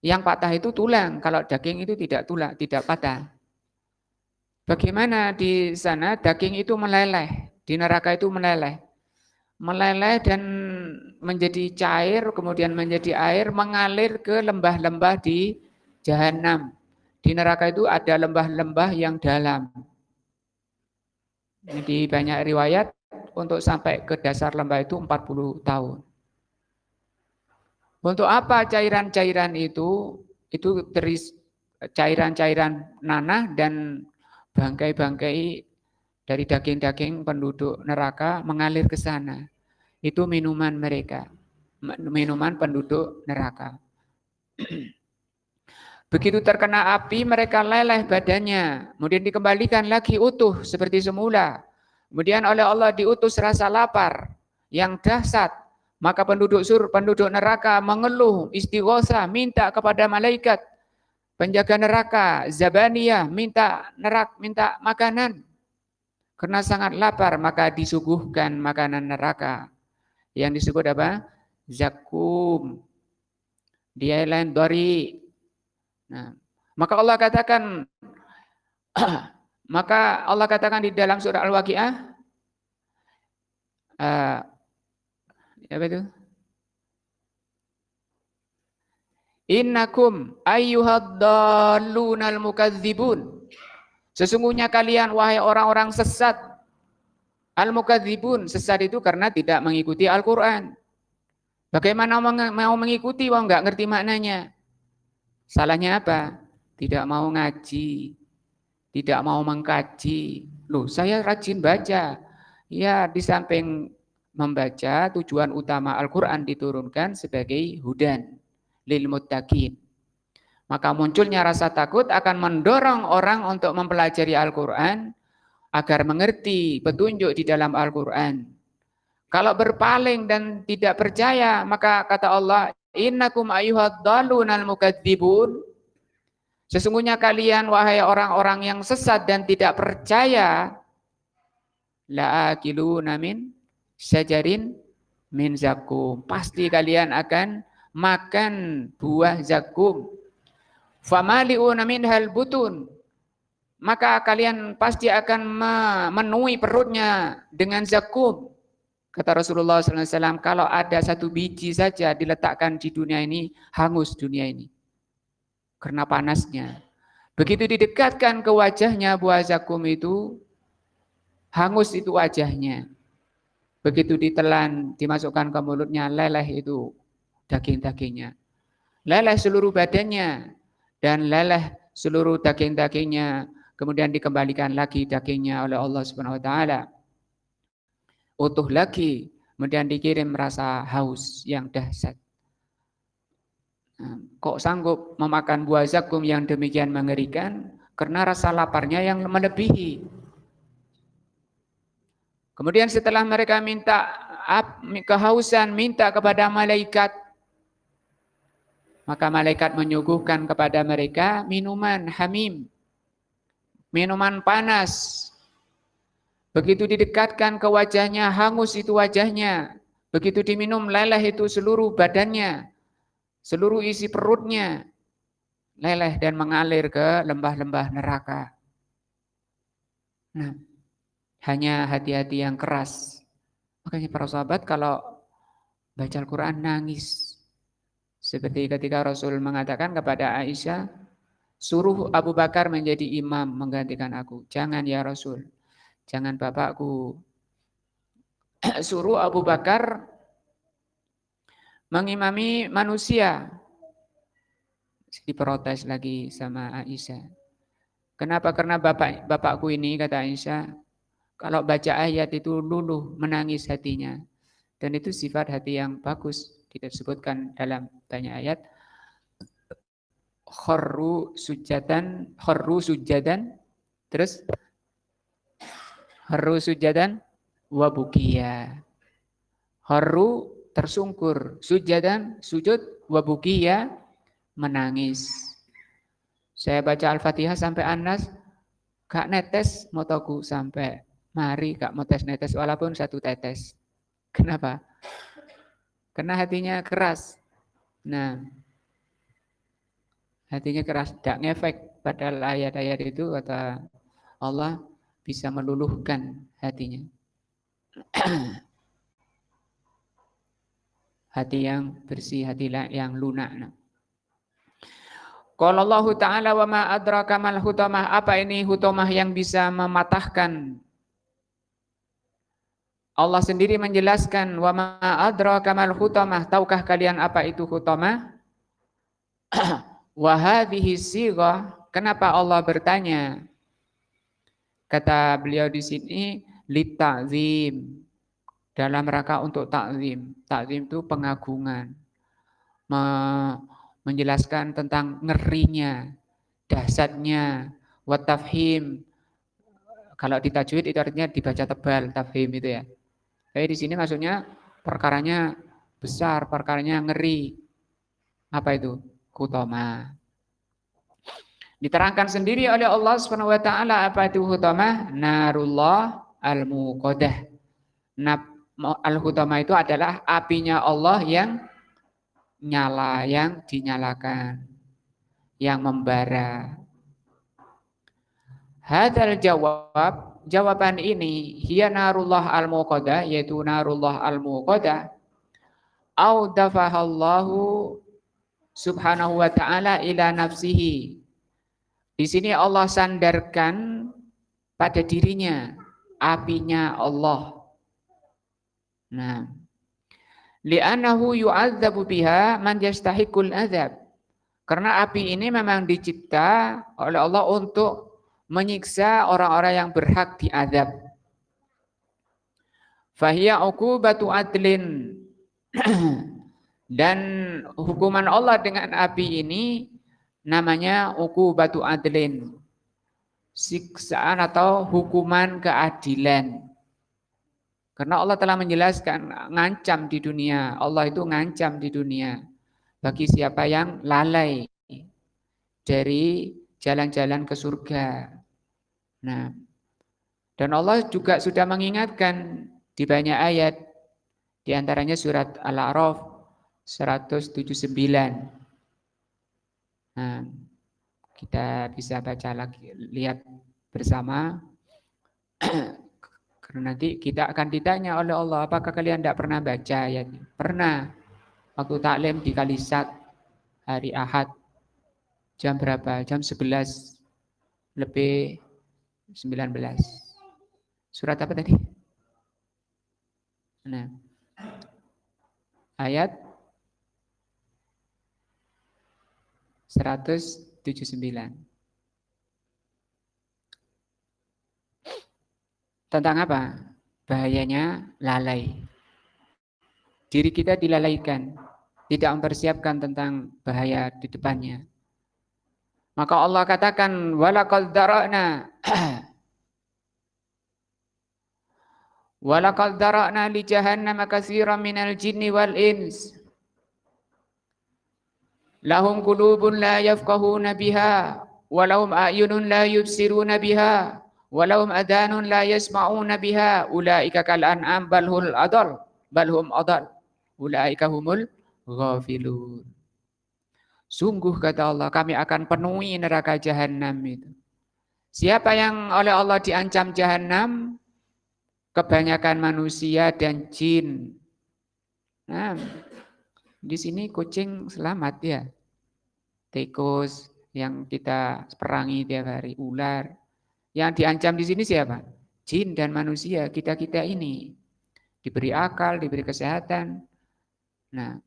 Yang patah itu tulang, kalau daging itu tidak tulang, tidak patah. Bagaimana di sana daging itu meleleh, di neraka itu meleleh. Meleleh dan menjadi cair, kemudian menjadi air, mengalir ke lembah-lembah di Jahanam. Di neraka itu ada lembah-lembah yang dalam. Di banyak riwayat untuk sampai ke dasar lembah itu 40 tahun. Untuk apa cairan-cairan itu? Itu cairan-cairan nanah dan bangkai-bangkai dari daging-daging penduduk neraka mengalir ke sana. Itu minuman mereka, minuman penduduk neraka. Begitu terkena api, mereka leleh badannya, kemudian dikembalikan lagi utuh seperti semula. Kemudian oleh Allah diutus rasa lapar yang dahsyat, maka penduduk neraka mengeluh, istighosa, minta kepada malaikat penjaga neraka, Zabaniyah, minta makanan. Karena sangat lapar, maka disuguhkan makanan neraka. Yang disebut apa? Zakum. Dia lain dori. Nah, maka Allah katakan di dalam surah Al-Waqiah, apa itu? Innakum ayyuhad-dallunal mukadzibun. Sesungguhnya kalian wahai orang-orang sesat. Al-mukadzibun, sesat itu karena tidak mengikuti Al-Qur'an. Bagaimana mau mengikuti wong enggak ngerti maknanya? Salahnya apa? Tidak mau ngaji, tidak mau mengkaji. Loh, saya rajin baca. Ya, di samping membaca, tujuan utama Al-Qur'an diturunkan sebagai hudan lil muttaqin. Maka munculnya rasa takut akan mendorong orang untuk mempelajari Al-Qur'an agar mengerti petunjuk di dalam Al-Qur'an. Kalau berpaling dan tidak percaya, maka kata Allah, innakum ayyuhad-dallunal mukadzibun. Sesungguhnya kalian wahai orang-orang yang sesat dan tidak percaya, la'akiluna min syajarin min zakum. Pasti kalian akan makan buah zakum. Famali'una minhal butun. Maka kalian pasti akan memenuhi perutnya dengan zakum. Kata Rasulullah SAW, kalau ada satu biji saja diletakkan di dunia ini, hangus dunia ini. Karena panasnya. Begitu didekatkan ke wajahnya buah zakum itu, hangus itu wajahnya. Begitu ditelan, dimasukkan ke mulutnya, leleh itu daging-dagingnya. Leleh seluruh badannya, dan leleh seluruh daging-dagingnya. Kemudian dikembalikan lagi dagingnya oleh Allah Subhanahu Wa Taala. Utuh lagi, kemudian dikirim rasa haus yang dahsyat. Kok sanggup memakan buah zakum yang demikian mengerikan? Karena rasa laparnya yang melebihi. Kemudian setelah mereka minta kehausan, minta kepada malaikat, maka malaikat menyuguhkan kepada mereka minuman hamim, minuman panas. Begitu didekatkan ke wajahnya, hangus itu wajahnya. Begitu diminum, leleh itu seluruh badannya, seluruh isi perutnya, leleh dan mengalir ke lembah-lembah neraka. Nah, hanya hati-hati yang keras. Makanya para sahabat kalau baca Al-Quran nangis. Seperti ketika Rasul mengatakan kepada Aisyah, suruh Abu Bakar menjadi imam menggantikan aku. Jangan ya Rasul. Jangan bapakku. Suruh Abu Bakar mengimami manusia. Diprotes lagi sama Aisyah. Kenapa? Karena bapakku ini, kata Aisyah, kalau baca ayat itu luluh, menangis hatinya. Dan itu sifat hati yang bagus. Disebutkan dalam banyak ayat. Kharru sujadan, terus Harru sujadan wa bukiya. Harru tersungkur, sujadan sujud, wa bukiya menangis. Saya baca Al-Fatihah sampai Anas, gak netes motoku sampai mari gak motes netes walaupun satu tetes. Kenapa? Karena hatinya keras. Nah, hatinya keras, tidak ngefek. Padahal ayat-ayat itu kata Allah bisa meluluhkan hatinya. Hati yang bersih, hati yang lunak. Qala Allah Ta'ala wa ma adraka mal hutamah. Apa ini hutamah yang bisa mematahkan? Allah sendiri menjelaskan wa ma adraka mal hutamah. Tahukah kalian apa itu hutamah? Wa hadhihi sighah. Kenapa Allah bertanya? Kata beliau di sini litta'zim. Dalam rangka untuk takzim. Takzim itu pengagungan. Menjelaskan tentang ngerinya, dahsyatnya, wa tafhim. Kalau di tajwid itu artinya dibaca tebal, tafhim itu ya. Tapi di sini maksudnya perkaranya besar, perkaranya ngeri. Apa itu? Hutama. Diterangkan sendiri oleh Allah Subhanahu wa taala apa itu hutama? Narullah al-muqaddah. Al-hutama itu adalah apinya Allah yang nyala, yang dinyalakan, yang membara. Hadzal jawab, jawaban ini hiya narullah al-muqaddah, yaitu narullah al-muqaddah, au dafahallahu subhanahu wa ta'ala ila nafsihi. Di sini Allah sandarkan pada dirinya apinya Allah. Nah, li'annahu yu'adzabu biha man yastahiqul adzab. Karena api ini memang dicipta oleh Allah untuk menyiksa orang-orang yang berhak diazab. Fahiya uqubatu adlin. Dan hukuman Allah dengan api ini namanya uqubatu adlin. Siksaan atau hukuman keadilan. Karena Allah telah menjelaskan ngancam di dunia. Allah itu ngancam di dunia bagi siapa yang lalai dari jalan-jalan ke surga. Nah, dan Allah juga sudah mengingatkan di banyak ayat, di antaranya surat Al-A'raf 179. Nah, kita bisa baca lagi, lihat bersama. Karena nanti kita akan ditanya oleh Allah, apakah kalian tidak pernah baca ayatnya? Pernah. Waktu taklim di Kalisat hari Ahad. Jam berapa? Jam 11 lebih 19. Surat apa tadi? Nah, ayat 179. Tentang apa? Bahayanya lalai. Diri kita dilalaikan, tidak mempersiapkan tentang bahaya di depannya. Maka Allah katakan, walaqad dara'na walaqad dara'na li jahannam katsiran minal jinni wal ins. Lahum qulubun la yafqahuna biha, wa lahum a'yunun la yubsiruna biha, wa lahum adhanun la yasma'una biha, ulaika kal an'am bal hum adall, ulaika humul ghafilun. Sungguh kata Allah, kami akan penuhi neraka jahanam itu. Siapa yang oleh Allah diancam jahanam? Kebanyakan manusia dan jin. Nah, di sini kucing selamat ya. Tikus yang kita perangi tiap hari, ular. Yang diancam di sini siapa? Jin dan manusia, kita-kita ini. Diberi akal, diberi kesehatan. Nah,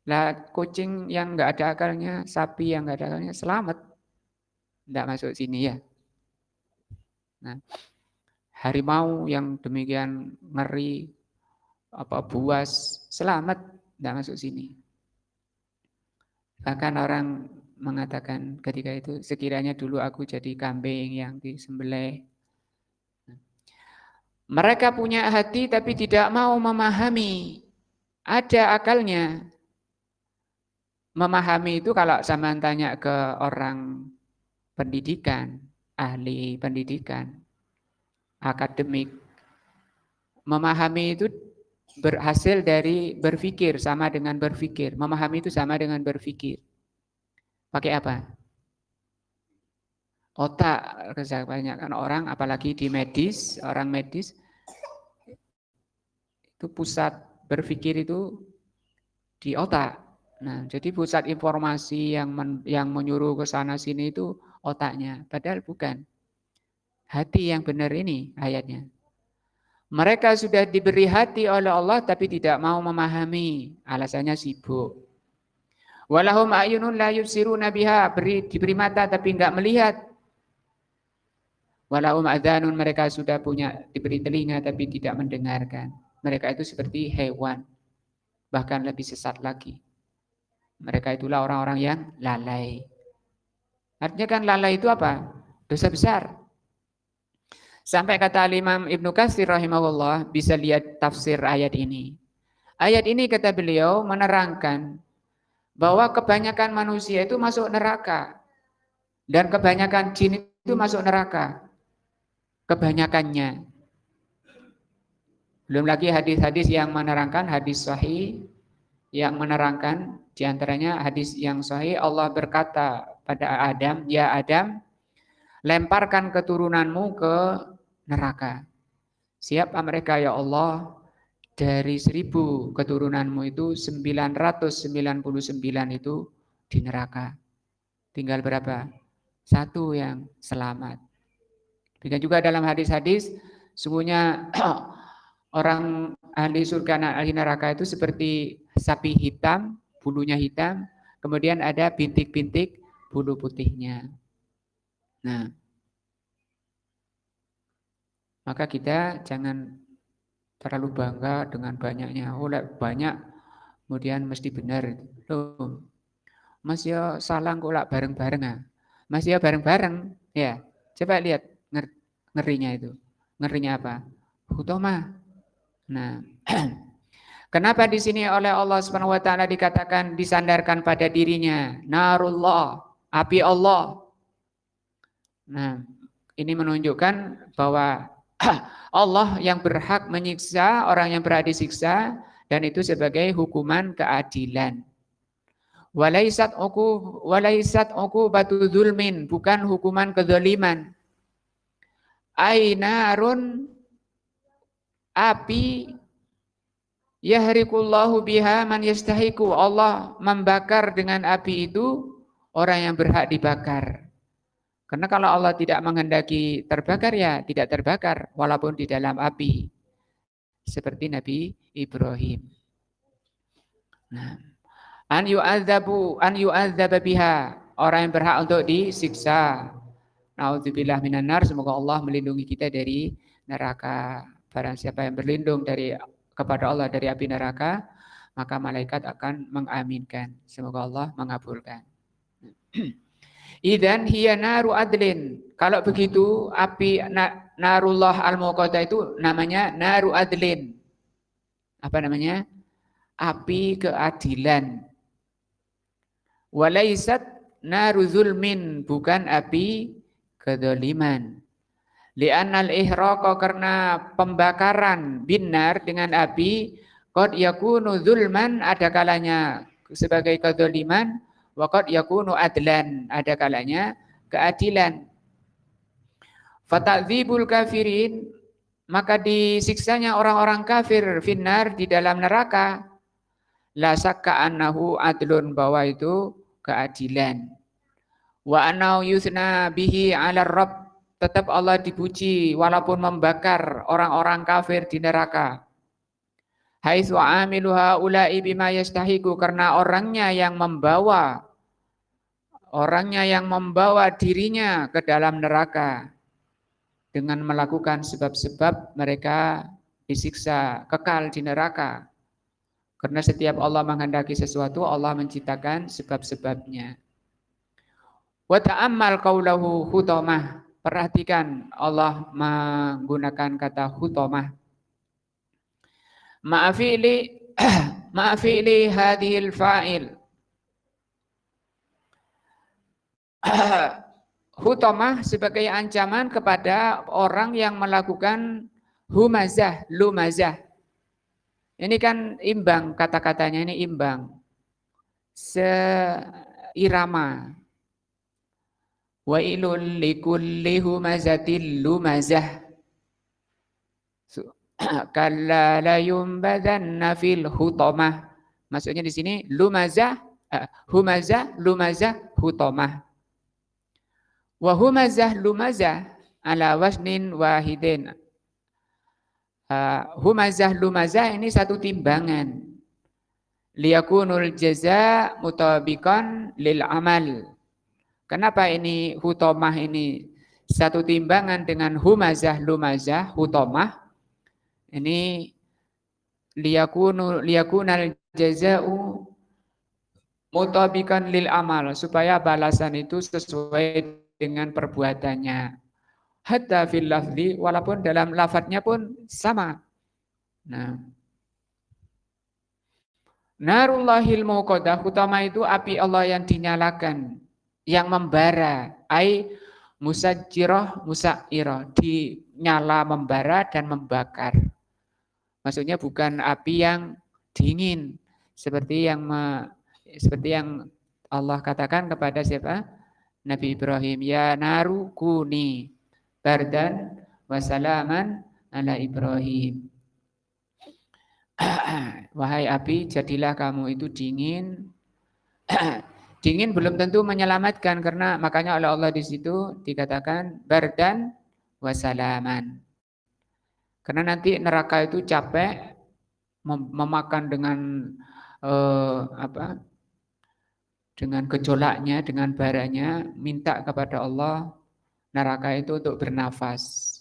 lah kucing yang nggak ada akalnya, sapi yang nggak ada akalnya selamat. Nggak masuk sini ya. Nah, harimau yang demikian ngeri, buas, selamat, nggak masuk sini. Bahkan orang mengatakan ketika itu, sekiranya dulu aku jadi kambing yang disembelih. Mereka punya hati tapi tidak mau memahami. Ada akalnya. Memahami itu kalau sama tanya ke orang pendidikan, ahli pendidikan, akademik. Memahami itu berhasil dari berpikir, sama dengan berpikir. Memahami itu sama dengan berpikir. Pakai apa? Otak. Kebanyakan orang, apalagi di medis, orang medis, itu pusat berpikir itu di otak. Nah, jadi pusat informasi yang menyuruh ke sana sini itu otaknya, padahal bukan. Hati yang benar ini ayatnya. Mereka sudah diberi hati oleh Allah tapi tidak mau memahami, alasannya sibuk. Walahum ayunun la yubsiruna biha, diberi mata tapi enggak melihat. Walahum adhanun, mereka sudah diberi telinga tapi tidak mendengarkan. Mereka itu seperti hewan, bahkan lebih sesat lagi. Mereka itulah orang-orang yang lalai. Artinya kan lalai itu apa? Dosa besar. Sampai kata Imam Ibnu Katsir rahimahullah, bisa lihat tafsir ayat ini. Ayat ini kata beliau menerangkan bahwa kebanyakan manusia itu masuk neraka. Dan kebanyakan jin itu masuk neraka. Kebanyakannya. Belum lagi hadis-hadis yang menerangkan, hadis sahih yang menerangkan, diantaranya hadis yang sahih, Allah berkata pada Adam, ya Adam, lemparkan keturunanmu ke neraka. Siapa mereka ya Allah? Dari 1000 keturunanmu itu 999 itu di neraka. Tinggal berapa? 1 yang selamat. Demikian juga dalam hadis-hadis, sungguhnya orang ahli surga dan ahli neraka itu seperti sapi hitam, bulunya hitam, kemudian ada bintik-bintik bulu putihnya. Nah, maka kita jangan terlalu bangga dengan banyaknya. Oh, banyak, kemudian mesti benar. Loh, Mas ya salah kok lak bareng-bareng ah. Mas ya bareng-bareng, ya. Coba lihat ngerinya itu. Ngerinya apa? Hutomah. Nah, kenapa di sini oleh Allah Subhanahu wa taala dikatakan disandarkan pada dirinya? Narullah, api Allah. Nah, ini menunjukkan bahwa Allah yang berhak menyiksa orang yang berhak disiksa, dan itu sebagai hukuman keadilan. Walaisat uqubatu dzulmin, bukan hukuman kezaliman. Ainarun, api, yahriqullahu biha man yastahiqu, Allah membakar dengan api itu orang yang berhak dibakar. Karena kalau Allah tidak menghendaki terbakar, ya tidak terbakar, walaupun di dalam api. Seperti Nabi Ibrahim. Nah, an yu'adzaba biha, orang yang berhak untuk disiksa. Nauzubillah minan nar, semoga Allah melindungi kita dari neraka. Barang siapa yang berlindung kepada Allah dari api neraka, maka malaikat akan mengaminkan. Semoga Allah mengabulkan. Idzan hiya naru adlin. Kalau begitu api narullah al-muqaddah itu namanya naru adlin. Apa namanya? Api keadilan. Walaisat naru zulmin, bukan api kedzaliman. Li'annal ihraqa, karena pembakaran binar dengan api, qad yakunu zulman, ada kalanya sebagai kedzaliman, wa qad yakunu adlan, ada kalanya keadilan. Fata'dzibul kafirin, maka disiksanya orang-orang kafir finnar, di dalam neraka, la sakka annahu adlun, bahwa itu keadilan. Wa annahu yusna bihi 'ala rabb, tetap Allah dipuji walaupun membakar orang-orang kafir di neraka. Haitsu amilu haula'i bima yastahiqu, karena orangnya yang membawa dirinya ke dalam neraka dengan melakukan sebab-sebab, mereka disiksa kekal di neraka. Karena setiap Allah menghendaki sesuatu, Allah menciptakan sebab-sebabnya. Wa ta'ammal qaulahu hutamah, perhatikan Allah menggunakan kata hutamah. Ma'afili hadhil fa'il. Hutamah sebagai ancaman kepada orang yang melakukan lumazah. Ini kan imbang, kata-katanya ini imbang. Seirama. Wa ilul likulli humazatil lumazah. Kalla la yumbadanna fil hutamah. Maksudnya di sini lumazah, humazah, lumazah, hutamah. Wa humazah, lumazah ala wasnin wahidin. Humazah, lumazah ini satu timbangan. Liyakunul jaza mutabiqan lil amal. Kenapa ini hutomah ini satu timbangan dengan humazah, lumazah, hutomah? Ini liyakunal jaza'u mutabiqan lil amal, supaya balasan itu sesuai dengan perbuatannya. Hatta fil lafzi, walaupun dalam lafadznya pun sama. Nah, narullahil muqaddah, utama itu api Allah yang dinyalakan, yang membara, ai musajjirah musairah, dinyala membara dan membakar. Maksudnya bukan api yang dingin seperti yang Allah katakan kepada siapa? Nabi Ibrahim, ya naru kuni bardan wasalaman ala Ibrahim. Wahai api, jadilah kamu itu dingin. Dingin belum tentu menyelamatkan, karena makanya oleh Allah di situ dikatakan bardan wasalaman. Karena nanti neraka itu capek memakan dengan dengan gejolaknya, dengan baranya, minta kepada Allah neraka itu untuk bernafas.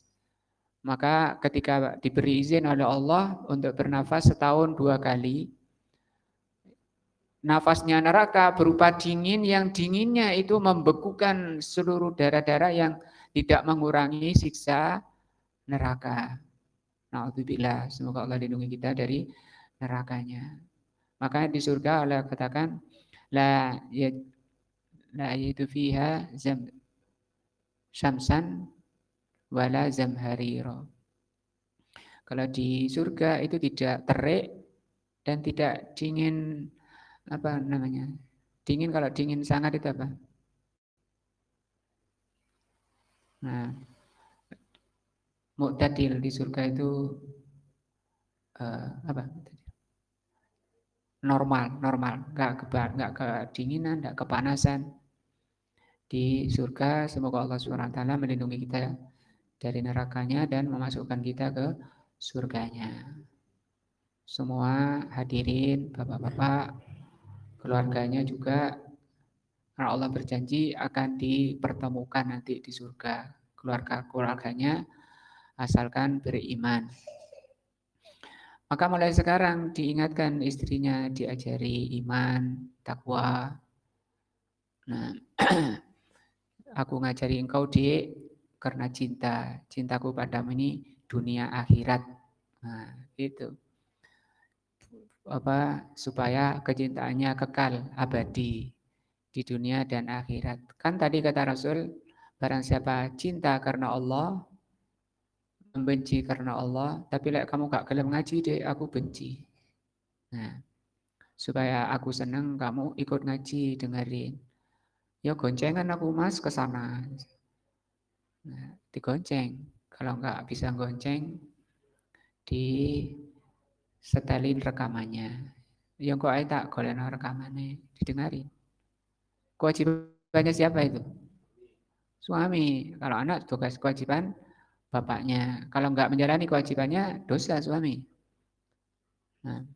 Maka ketika diberi izin oleh Allah untuk bernafas setahun 2 kali, nafasnya neraka berupa dingin, yang dinginnya itu membekukan seluruh darah-darah yang tidak mengurangi siksa neraka. Na'udzubillah, semoga Allah lindungi kita dari nerakanya. Makanya di surga Allah katakan la fiha syamsan wala zamharira. Kalau di surga itu tidak terik dan tidak dingin, apa namanya? Dingin, kalau dingin sangat itu apa? Nah, mu'tadil di surga itu apa? Normal, enggak kedinginan, enggak kepanasan. Di surga semoga Allah SWT melindungi kita dari nerakanya dan memasukkan kita ke surganya. Semua hadirin, bapak-bapak, keluarganya juga, karena Allah berjanji akan dipertemukan nanti di surga keluarganya, asalkan beriman. Maka mulai sekarang diingatkan istrinya, diajari iman, takwa. Nah, aku ngajari engkau, Dik, karena cintaku padamu ini dunia akhirat. Nah, itu. Supaya kecintaannya kekal abadi di dunia dan akhirat. Kan tadi kata Rasul, barang siapa cinta karena Allah, membenci karena Allah, tapi kamu gak gelem ngaji, Dek, aku benci. Nah, supaya aku senang, kamu ikut ngaji, dengerin. Ya goncengan aku, Mas, ke sana. Nah, digonceng. Kalau nggak bisa gonceng, di setelin rekamannya. Yang kok tak golek rekamannya, didengarin. Kewajibannya siapa itu? Suami. Kalau anak tugas kewajiban bapaknya. Kalau nggak menjalani kewajibannya, dosa suami. Nah,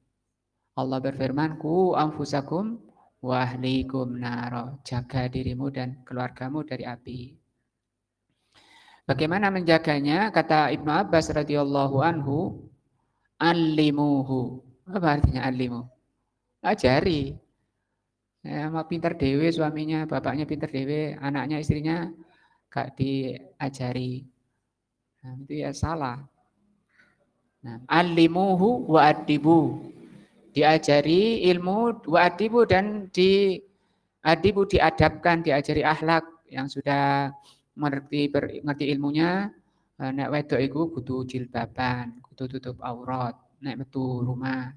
Allah berfirman, ku anfusakum wa ahlikum naro. Jaga dirimu dan keluargamu dari api. Bagaimana menjaganya? Kata Ibnu Abbas radhiyallahu anhu, allimuhu. Apa artinya allimu? Ajari. Ya, pinter dewe suaminya, bapaknya pinter dewe, anaknya, istrinya gak diajari. Nah, itu ya salah. Nah, allimuhu wa adibu. Diajari ilmu, wa adibu, dan diadabkan, diajari akhlak. Yang sudah ngerti ilmunya, nek wedok iku kudu jilbaban, kudu tutup aurat. nek metu rumah.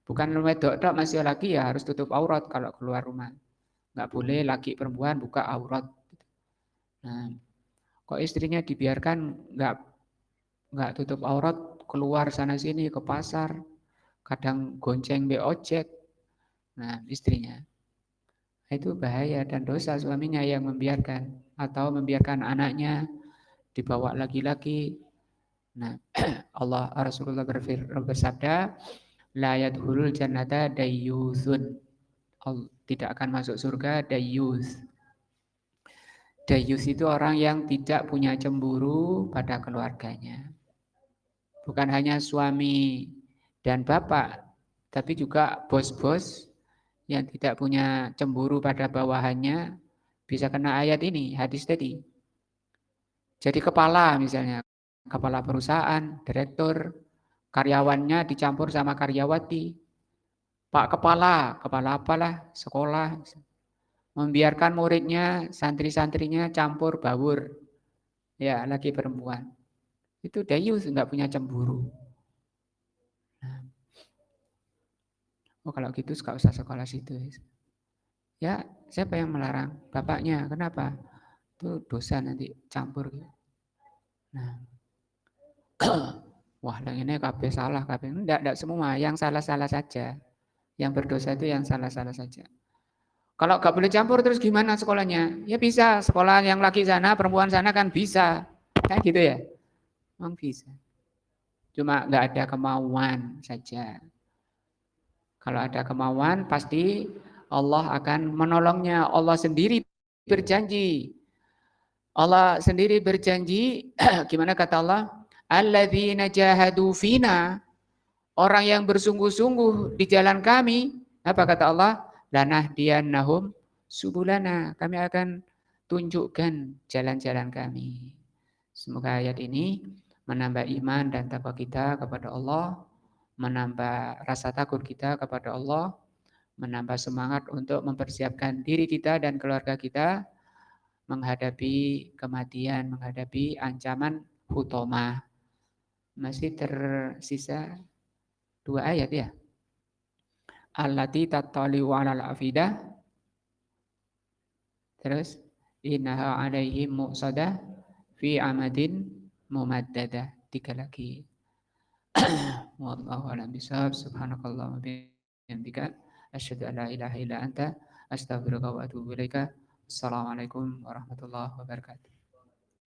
Bukan wedok tok masih lagi ya harus tutup aurat kalau keluar rumah. Nggak boleh laki perempuan buka aurat. Nah, kok istrinya dibiarkan nggak tutup aurat keluar sana sini ke pasar, kadang gonceng be ojek. Nah, istrinya itu bahaya dan dosa suaminya yang membiarkan atau membiarkan anaknya dibawa laki-laki. Nah, Allah Rasulullah bersabda, la yadkhulul jannata dayyusun. Tidak akan masuk surga dayyus. Dayyus itu orang yang tidak punya cemburu pada keluarganya. Bukan hanya suami dan bapak, tapi juga bos-bos yang tidak punya cemburu pada bawahannya bisa kena ayat ini, hadis tadi. Jadi kepala misalnya, kepala perusahaan, direktur, karyawannya dicampur sama karyawati. Pak kepala, kepala apalah, sekolah, membiarkan muridnya, santri-santrinya campur baur. Ya, laki perempuan. Itu dayus, nggak punya cemburu. Nah, oh kalau gitu nggak usah sekolah situ. Ya, siapa yang melarang? Bapaknya. Kenapa? Itu dosa nanti campur. Nah, wah, yang ini kabeh salah, kabeh. Enggak semua. Yang salah-salah saja. Yang berdosa itu yang salah-salah saja. Kalau nggak boleh campur terus gimana sekolahnya? Ya bisa, sekolah yang laki sana, perempuan sana kan bisa. Kan gitu ya? Memang bisa. Cuma nggak ada kemauan saja. Kalau ada kemauan pasti Allah akan menolongnya. Allah sendiri berjanji. Allah sendiri berjanji, gimana kata Allah? Alladzina jahadu fina. Orang yang bersungguh-sungguh di jalan kami. Apa kata Allah? Lanahdiyannahum subulana. Kami akan tunjukkan jalan-jalan kami. Semoga ayat ini menambah iman dan takwa kita kepada Allah, menambah rasa takut kita kepada Allah, menambah semangat untuk mempersiapkan diri kita dan keluarga kita menghadapi kematian, menghadapi ancaman hutomah. Masih tersisa 2 ayat ya. Allati tattali'u 'alal afidah. Terus innaha 'alaihim muqsadah fi amadin mumaddadah. 3 lagi. Wallahu a'lam bishawab. Subhanakallahumma bihamdika asyhadu an la ilaha illa anta astaghfiruka wa atubu ilaika. Assalamualaikum warahmatullahi wabarakatuh.